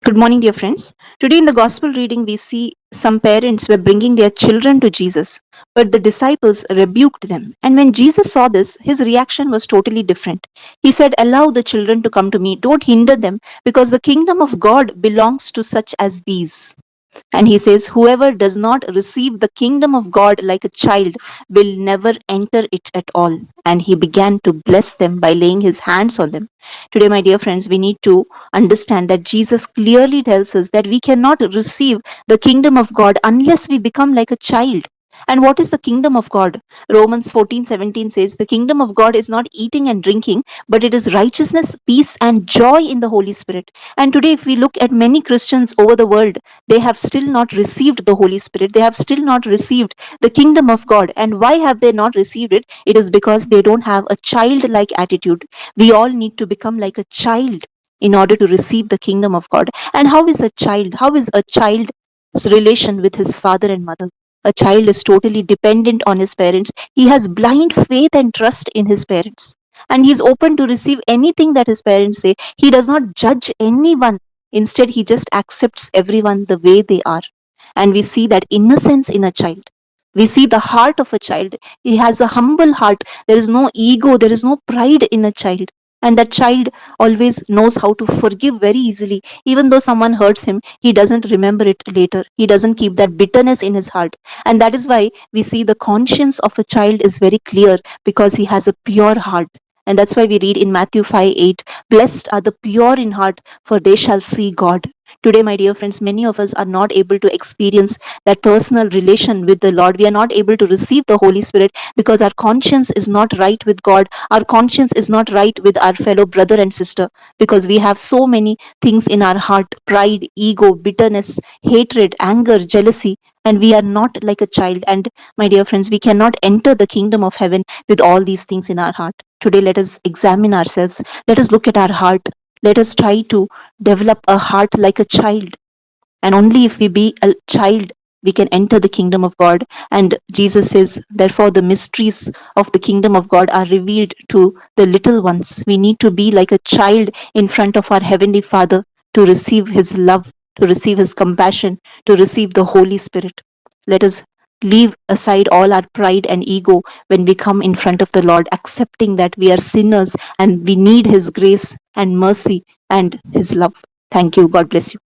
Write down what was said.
Good morning, dear friends. Today in the gospel reading, we see some parents were bringing their children to Jesus, but the disciples rebuked them. And when Jesus saw this, his reaction was totally different. He said, "Allow the children to come to me, don't hinder them, because the kingdom of God belongs to such as these." And he says, "Whoever does not receive the kingdom of God like a child will never enter it at all." And he began to bless them by laying his hands on them. Today, my dear friends, we need to understand that Jesus clearly tells us that we cannot receive the kingdom of God unless we become like a child. And what is the kingdom of God? Romans 14:17 says, "The kingdom of God is not eating and drinking, but it is righteousness, peace, and joy in the Holy Spirit." And today, if we look at many Christians over the world, they have still not received the Holy Spirit. They have still not received the kingdom of God. And why have they not received it? It is because they don't have a childlike attitude. We all need to become like a child in order to receive the kingdom of God. And how is a child? How is a child's relation with his father and mother? A child is totally dependent on his parents. He has blind faith and trust in his parents. And he is open to receive anything that his parents say. He does not judge anyone. Instead, he just accepts everyone the way they are. And we see that innocence in a child. We see the heart of a child. He has a humble heart. There is no ego, there is no pride in a child. And that child always knows how to forgive very easily. Even though someone hurts him, he doesn't remember it later. He doesn't keep that bitterness in his heart. And that is why we see the conscience of a child is very clear, because he has a pure heart. And that's why we read in Matthew 5:8, "Blessed are the pure in heart, for they shall see God." Today, my dear friends, many of us are not able to experience that personal relation with the Lord. We are not able to receive the Holy Spirit because our conscience is not right with God. Our conscience is not right with our fellow brother and sister, because we have so many things in our heart: pride, ego, bitterness, hatred, anger, jealousy. And we are not like a child. And my dear friends, we cannot enter the kingdom of heaven with all these things in our heart. Today, let us examine ourselves. Let us look at our heart. Let us try to develop a heart like a child. And only if we be a child, we can enter the kingdom of God. And Jesus says, therefore, the mysteries of the kingdom of God are revealed to the little ones. We need to be like a child in front of our Heavenly Father to receive His love, to receive His compassion, to receive the Holy Spirit. Let us leave aside all our pride and ego when we come in front of the Lord, accepting that we are sinners and we need His grace and mercy and His love. Thank you. God bless you.